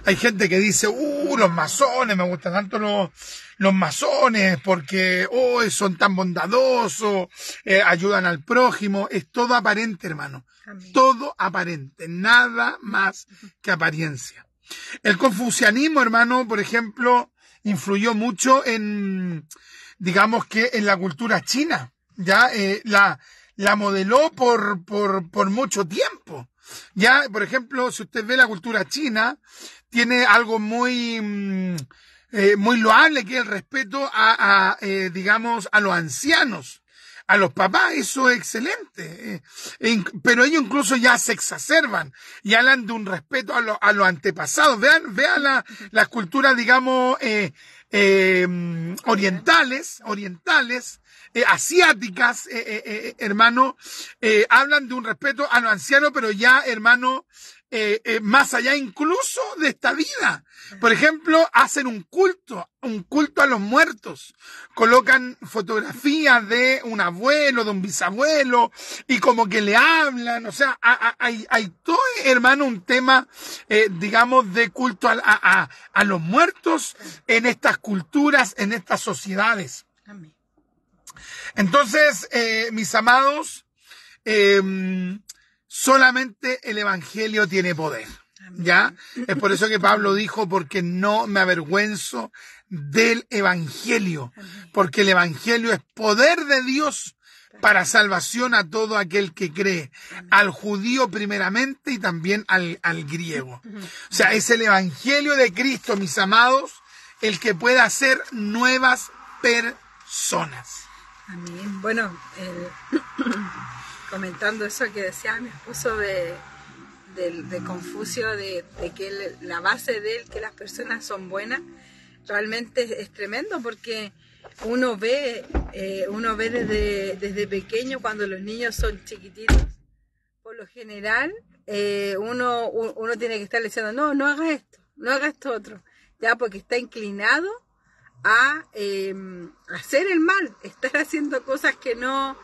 Hay gente que dice, los masones, me gustan tanto los masones porque son tan bondadosos, ayudan al prójimo. Es todo aparente, hermano. Amén. Todo aparente, nada más que apariencia. El confucianismo, hermano, por ejemplo, influyó mucho digamos que en la cultura china, ya la modeló por mucho tiempo. Ya, por ejemplo, si usted ve la cultura china, tiene algo muy loable, que es el respeto digamos, a los ancianos, a los papás. Eso es excelente. Pero ellos incluso ya se exacerban y hablan de un respeto a los antepasados. Vean las culturas, digamos, orientales, asiáticas, hermano, hablan de un respeto a los ancianos, pero ya, hermano, más allá incluso de esta vida. Por ejemplo, hacen un culto a los muertos. Colocan fotografías de un abuelo, de un bisabuelo, y como que le hablan. O sea, hay todo, hermano, un tema, digamos, de culto a los muertos en estas culturas, en estas sociedades. Amén. Entonces, mis amados, solamente el evangelio tiene poder, ¿ya? Es por eso que Pablo dijo, porque no me avergüenzo del evangelio, porque el evangelio es poder de Dios para salvación a todo aquel que cree, al judío primeramente y también al griego. O sea, es el evangelio de Cristo, mis amados, el que pueda hacer nuevas personas. Amén. Bueno, comentando eso que decía mi esposo de Confucio, de que la base de él, que las personas son buenas, realmente es tremendo, porque uno ve desde pequeño, cuando los niños son chiquititos, por lo general, uno tiene que estar diciendo, no hagas esto, no hagas esto otro, ya, porque está inclinado a hacer el mal, estar haciendo cosas que no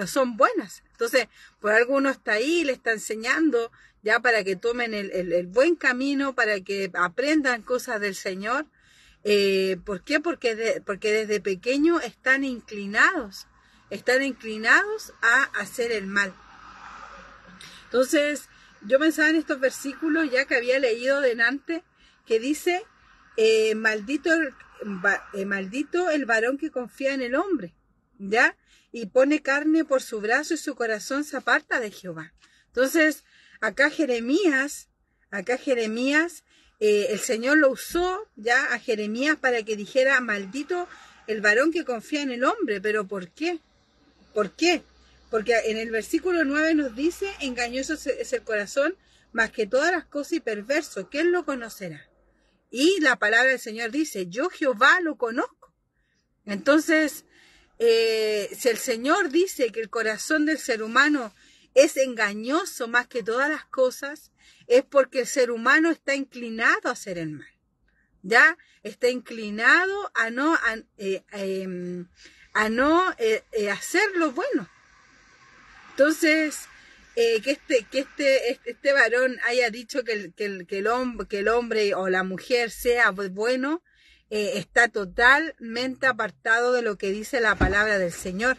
son buenas. Entonces, por algo uno está ahí, le está enseñando ya para que tomen el buen camino, para que aprendan cosas del Señor. ¿Por qué? Porque desde pequeño están inclinados a hacer el mal. Entonces, yo pensaba en estos versículos ya que había leído delante, que dice, maldito el varón que confía en el hombre, ¿ya? Y pone carne por su brazo y su corazón se aparta de Jehová. Entonces, acá Jeremías, el Señor lo usó ya a Jeremías para que dijera, maldito el varón que confía en el hombre. ¿Pero por qué? ¿Por qué? Porque en el versículo 9 nos dice, engañoso es el corazón más que todas las cosas y perverso, ¿quién lo conocerá? Y la palabra del Señor dice, yo Jehová lo conozco. Entonces, si el Señor dice que el corazón del ser humano es engañoso más que todas las cosas, es porque el ser humano está inclinado a hacer el mal. ¿Ya? Está inclinado a no hacer lo bueno. Entonces, este varón haya dicho que el hombre o la mujer sea bueno, está totalmente apartado de lo que dice la palabra del Señor.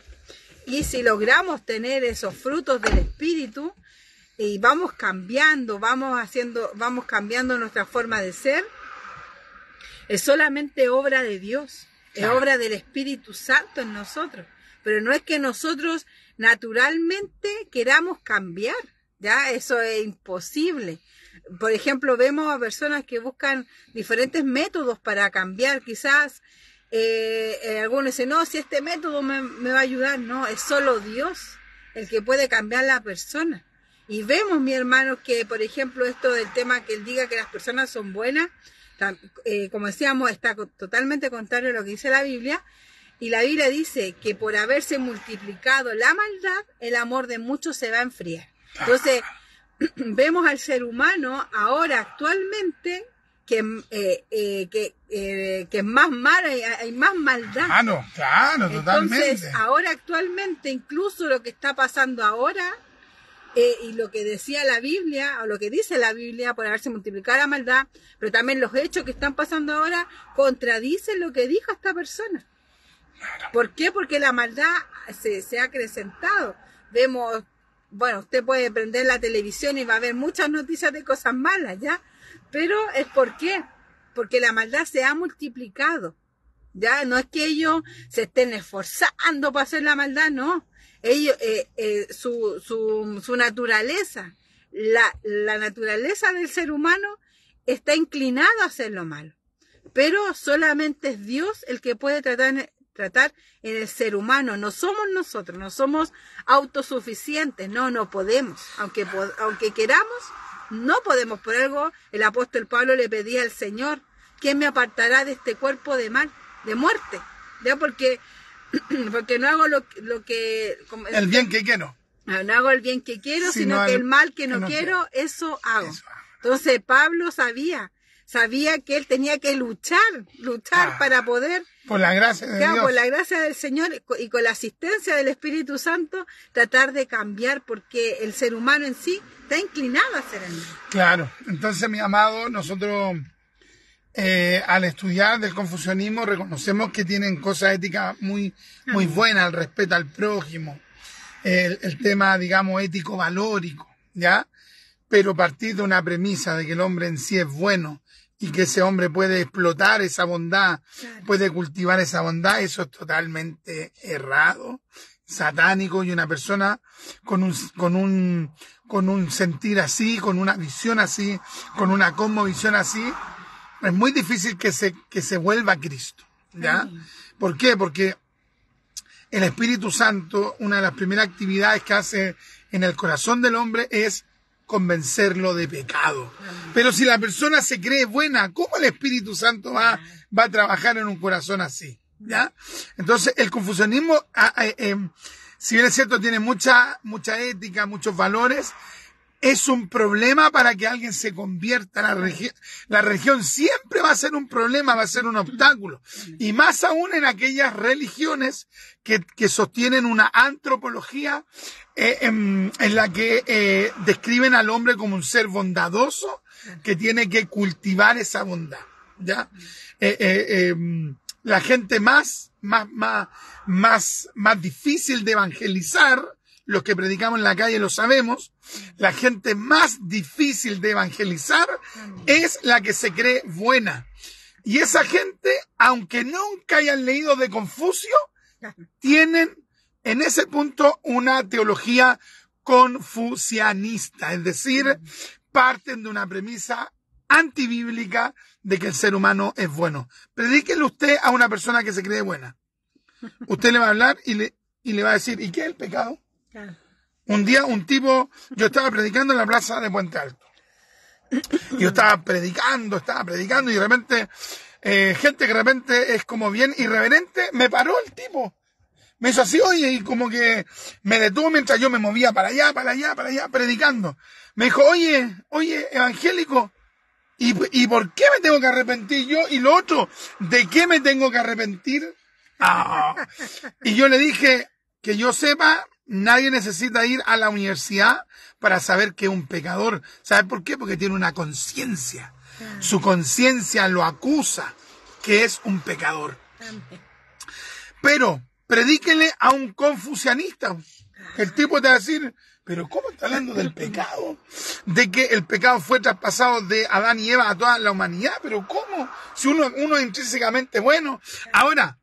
Y si logramos tener esos frutos del Espíritu y vamos cambiando nuestra forma de ser, es solamente obra de Dios, es obra del Espíritu Santo en nosotros. Pero no es que nosotros naturalmente queramos cambiar, ¿ya? Eso es imposible. Por ejemplo, vemos a personas que buscan diferentes métodos para cambiar. Quizás algunos dicen, no, si este método me va a ayudar. No, es solo Dios el que puede cambiar la persona. Y vemos, mi hermano, que, por ejemplo, esto del tema que él diga que las personas son buenas, como decíamos, está totalmente contrario a lo que dice la Biblia. Y la Biblia dice que por haberse multiplicado la maldad, el amor de muchos se va a enfriar. Entonces, vemos al ser humano ahora actualmente que es más malo, hay más maldad. Claro, totalmente. Entonces, ahora actualmente, incluso lo que está pasando ahora, y lo que decía la Biblia, o lo que dice la Biblia, por haberse multiplicado la maldad, pero también los hechos que están pasando ahora, contradicen lo que dijo esta persona. ¿Por qué? Porque la maldad se ha acrecentado. Vemos, bueno, usted puede prender la televisión y va a ver muchas noticias de cosas malas, ¿ya? Pero es ¿por qué? Porque la maldad se ha multiplicado, ¿ya? No es que ellos se estén esforzando para hacer la maldad, no. Ellos, su naturaleza, la naturaleza del ser humano está inclinada a hacer lo malo. Pero solamente es Dios el que puede tratar en el ser humano. No somos nosotros, no somos autosuficientes, no podemos. Aunque queramos, no podemos. Por algo el apóstol Pablo le pedía al Señor, ¿quién me apartará de este cuerpo de muerte? ¿Ya? Porque no hago lo que... el bien que quiero. No hago el bien que quiero, sino que el mal que no quiero, eso hago. Entonces Pablo sabía que él tenía que luchar para poder, por la gracia de Dios, por la gracia del Señor y con la asistencia del Espíritu Santo, tratar de cambiar, porque el ser humano en sí está inclinado a hacer el mal. Claro, entonces, mi amado, nosotros al estudiar del confucianismo reconocemos que tienen cosas éticas muy buenas, el respeto al prójimo, el tema, digamos, ético-valórico, ¿ya? Pero partir de una premisa de que el hombre en sí es bueno y que ese hombre puede explotar esa bondad, puede cultivar esa bondad, eso es totalmente errado, satánico, y una persona con un sentir así, con una visión así, con una cosmovisión así, es muy difícil que se vuelva a Cristo, ¿ya? ¿Por qué? Porque el Espíritu Santo, una de las primeras actividades que hace en el corazón del hombre es convencerlo de pecado. Pero si la persona se cree buena, ¿cómo el Espíritu Santo va a trabajar en un corazón así? ¿Ya? Entonces, el confucianismo, si bien es cierto, tiene mucha ética, muchos valores, es un problema para que alguien se convierta. La religión siempre va a ser un problema, va a ser un obstáculo. Y más aún en aquellas religiones que sostienen una antropología en la que describen al hombre como un ser bondadoso que tiene que cultivar esa bondad, ¿ya? La gente más difícil de evangelizar, los que predicamos en la calle lo sabemos, la gente más difícil de evangelizar es la que se cree buena. Y esa gente, aunque nunca hayan leído de Confucio, tienen en ese punto una teología confucianista, es decir, parten de una premisa antibíblica de que el ser humano es bueno. Predíquele usted a una persona que se cree buena. Usted le va a hablar y le va a decir, ¿y qué es el pecado? Un día yo estaba predicando en la plaza de Puente Alto. Yo estaba predicando y de repente, gente que de repente es como bien irreverente, me paró el tipo. Me hizo así, oye, y como que me detuvo mientras yo me movía para allá, predicando. Me dijo, oye, evangélico, ¿y por qué me tengo que arrepentir yo? Y lo otro, ¿de qué me tengo que arrepentir? Y yo le dije, que yo sepa, Nadie necesita ir a la universidad para saber que es un pecador. ¿Sabe por qué? Porque tiene una conciencia. Su conciencia lo acusa que es un pecador. Pero predíquele a un confucianista. El tipo te va a decir, pero ¿cómo está hablando del pecado? De que el pecado fue traspasado de Adán y Eva a toda la humanidad. ¿Pero cómo? Si uno es intrínsecamente bueno. Ahora,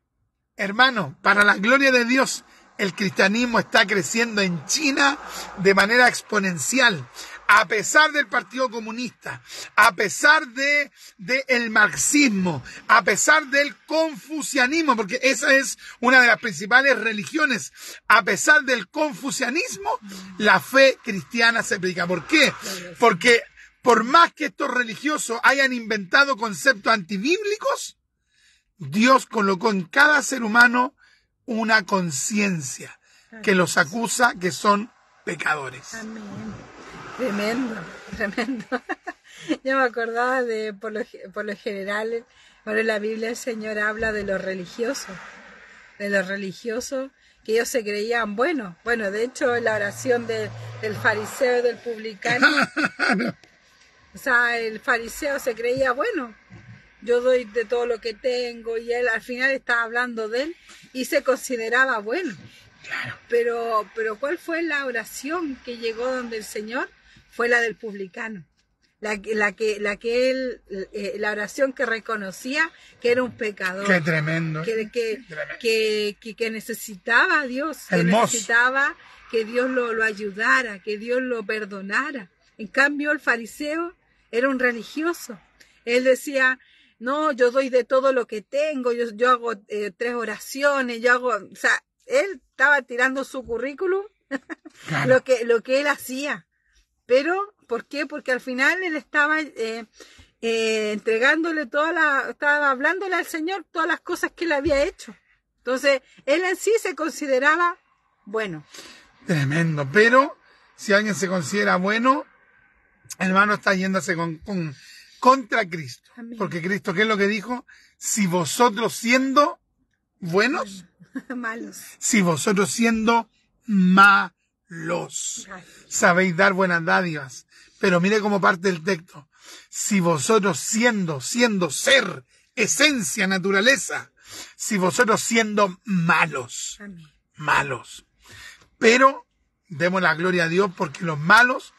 hermano, para la gloria de Dios, el cristianismo está creciendo en China de manera exponencial. A pesar del Partido Comunista, a pesar del marxismo, a pesar del confucianismo, porque esa es una de las principales religiones, a pesar del confucianismo, la fe cristiana se predica. ¿Por qué? Porque por más que estos religiosos hayan inventado conceptos antibíblicos, Dios colocó en cada ser humano una conciencia que los acusa que son pecadores. Amén. Tremendo, tremendo. Yo me acordaba de, por lo general, ahora en la Biblia el Señor habla de los religiosos que ellos se creían buenos. Bueno, de hecho, en la oración del fariseo y del publicano, o sea, el fariseo se creía bueno. Yo doy de todo lo que tengo, y él al final estaba hablando de él y se consideraba bueno. Claro. Pero ¿cuál fue la oración que llegó donde el Señor? Fue la del publicano. La oración que reconocía que era un pecador. Qué tremendo. Que necesitaba a Dios. Hermoso. Que necesitaba que Dios lo ayudara, que Dios lo perdonara. En cambio, el fariseo era un religioso. Él decía, no, yo doy de todo lo que tengo, yo hago 3 oraciones, o sea, él estaba tirando su currículum, claro. lo que él hacía. Pero, ¿por qué? Porque al final él estaba entregándole estaba hablándole al Señor todas las cosas que él había hecho. Entonces, él en sí se consideraba bueno. Tremendo. Pero, si alguien se considera bueno, hermano, está yéndose contra Cristo. Amén. Porque Cristo, ¿qué es lo que dijo? Si vosotros siendo buenos, malos. Si vosotros siendo malos, sabéis dar buenas dádivas. Pero mire cómo parte el texto. Si vosotros siendo ser, esencia, naturaleza, si vosotros siendo malos, Amén. Malos. Pero demos la gloria a Dios porque los malos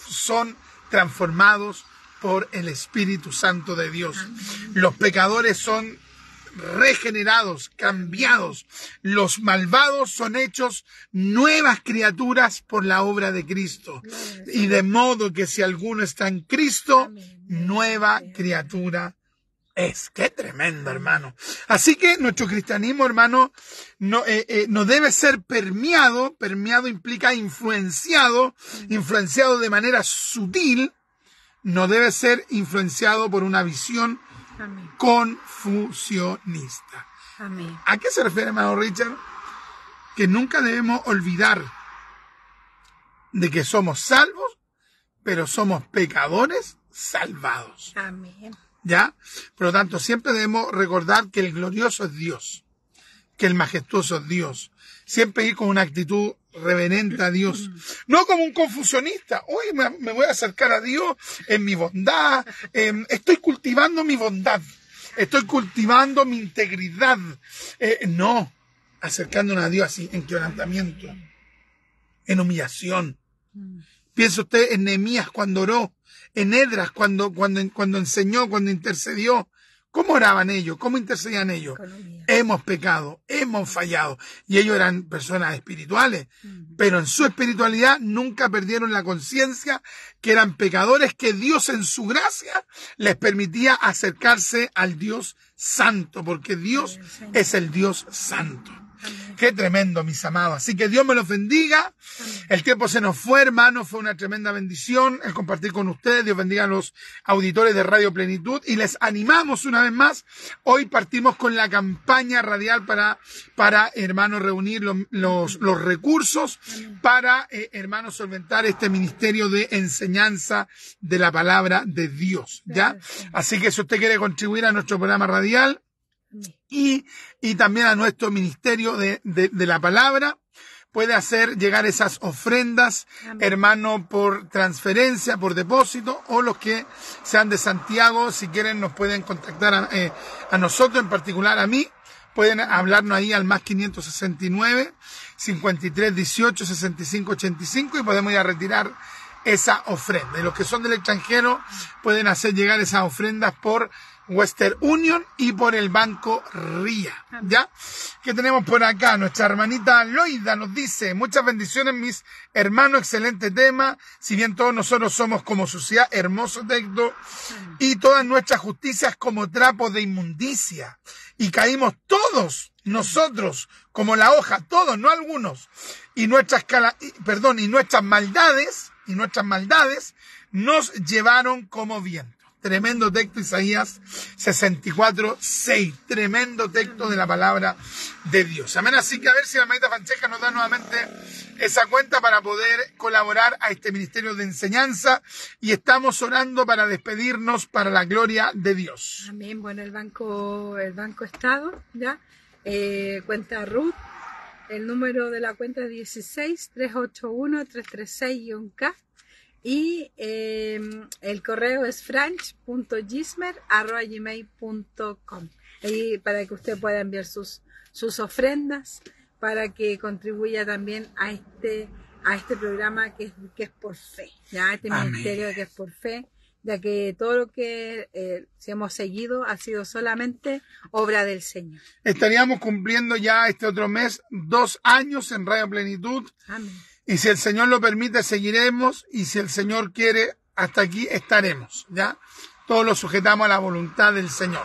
son transformados por el Espíritu Santo de Dios. Amén. Los pecadores son regenerados, cambiados. Los malvados son hechos nuevas criaturas por la obra de Cristo. Y de modo que si alguno está en Cristo, amén, nueva criatura es. Qué tremendo, hermano. Así que nuestro cristianismo, hermano, no debe ser permeado. Permeado implica influenciado de manera sutil. No debe ser influenciado por una visión amén, confusionista. Amén. ¿A qué se refiere, hermano Richard? Que nunca debemos olvidar de que somos salvos, pero somos pecadores salvados. Amén. ¿Ya? Por lo tanto, siempre debemos recordar que el glorioso es Dios, que el majestuoso es Dios. Siempre ir con una actitud reverente a Dios. No como un confusionista. Hoy me voy a acercar a Dios en mi bondad. Estoy cultivando mi bondad. Estoy cultivando mi integridad. No. Acercándonos a Dios así, en quebrantamiento, en humillación. Piensa usted en Nehemías cuando oró, en Esdras cuando enseñó, cuando intercedió. ¿Cómo oraban ellos? ¿Cómo intercedían ellos? Hemos pecado, hemos fallado. Y ellos eran personas espirituales, pero en su espiritualidad nunca perdieron la conciencia que eran pecadores, que Dios en su gracia les permitía acercarse al Dios santo, porque Dios es el Dios santo. Qué tremendo, mis amados. Así que Dios me los bendiga. El tiempo se nos fue, hermano. Fue una tremenda bendición el compartir con ustedes. Dios bendiga a los auditores de Radio Plenitud. Y les animamos una vez más. Hoy partimos con la campaña radial para hermanos, reunir los recursos para, hermanos, solventar este ministerio de enseñanza de la palabra de Dios. ¿Ya? Así que si usted quiere contribuir a nuestro programa radial, y también a nuestro ministerio de la palabra, puede hacer llegar esas ofrendas, Amén. hermano, por transferencia, por depósito, o los que sean de Santiago, si quieren nos pueden contactar a nosotros, en particular a mí. Pueden hablarnos ahí al más 569 53 18 65 85 y podemos ir a retirar esa ofrenda. Y los que son del extranjero pueden hacer llegar esas ofrendas por Western Union y por el Banco RIA. ¿Ya? ¿Qué tenemos por acá? Nuestra hermanita Loida nos dice: muchas bendiciones, mis hermanos, excelente tema. Si bien todos nosotros somos como suciedad, hermoso texto, y todas nuestras justicias como trapos de inmundicia. Y caímos todos nosotros como la hoja, todos, no algunos. Y nuestras maldades nos llevaron como viento. Tremendo texto, Isaías 64:6. Tremendo texto de la palabra de Dios. Amén. Así que a ver si la hermanita Francesca nos da nuevamente esa cuenta para poder colaborar a este ministerio de enseñanza. Y estamos orando para despedirnos para la gloria de Dios. Amén. Bueno, el Banco Estado, ¿ya? Cuenta Ruth. El número de la cuenta es 16 381 336-K. Y el correo es franch.gismer@gmail.com. Ahí para que usted pueda enviar sus ofrendas, para que contribuya también a este programa que es por fe, ya este Amén. ministerio que es por fe, ya que todo lo que hemos seguido ha sido solamente obra del Señor. Estaríamos cumpliendo ya este otro mes 2 años en Radio Plenitud. Amén. Y si el Señor lo permite, seguiremos. Y si el Señor quiere, hasta aquí estaremos, ¿ya? Todos lo sujetamos a la voluntad del Señor.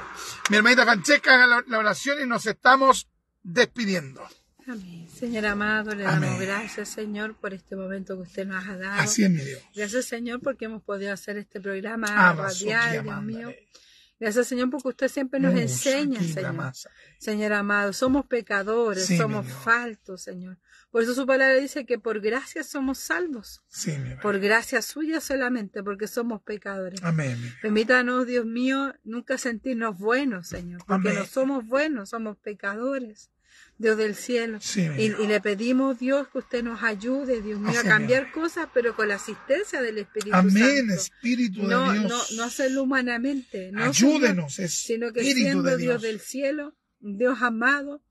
Mi hermanita Francesca, haga la oración y nos estamos despidiendo. Amén. Señor amado, le Amén. damos gracias, Señor, por este momento que usted nos ha dado. Así es, mi Dios. Gracias, Señor, porque hemos podido hacer este programa Amazoquia radial, Dios mío. Mandare. Gracias, Señor, porque usted siempre nos enseña, Musa, Señor. Masa. Señor amado, somos pecadores, Sí, somos mi Dios. faltos, Señor. Por eso su palabra dice que por gracia somos salvos. Sí, mi Dios. Por gracia suya solamente, porque somos pecadores. Amén, mi Dios. Permítanos, Dios mío, nunca sentirnos buenos, Señor, porque Amén. no somos buenos, somos pecadores. Dios del cielo. Sí, mi Y Dios. le pedimos, Dios, que usted nos ayude, Dios mío, Así a es, cambiar cosas, pero con la asistencia del Espíritu Amén, Santo. Espíritu No, de Dios. no hacerlo humanamente, no, Ayúdenos, Señor, sino que Espíritu siendo de Dios Dios. del cielo, Dios amado,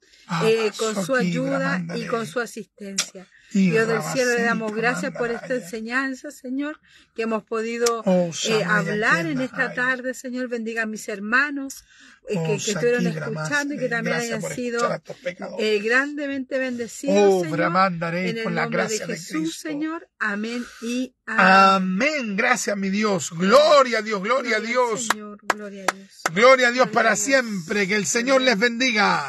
con su Amazoquia ayuda Mandare. y con su asistencia. Y Dios del cielo, le damos Rabasita gracias por esta Mandare. enseñanza, Señor, que hemos podido Oh, Samaya hablar en esta Kendahai. tarde, Señor. Bendiga a mis hermanos Oh, que estuvieron Shakira escuchando y que Masne. también Gracias hayan por sido escuchar a estos pecadores. grandemente bendecidos, Oh, Señor. Bramandare, En el con la nombre de gracia de Jesús, Cristo. Señor. Amén y amén. Amén. Gracias, mi Dios. Gloria a Dios, gloria a Dios. Señor, gloria a Dios. Gloria a Dios Gloria para a Dios. siempre. Que el Señor les bendiga.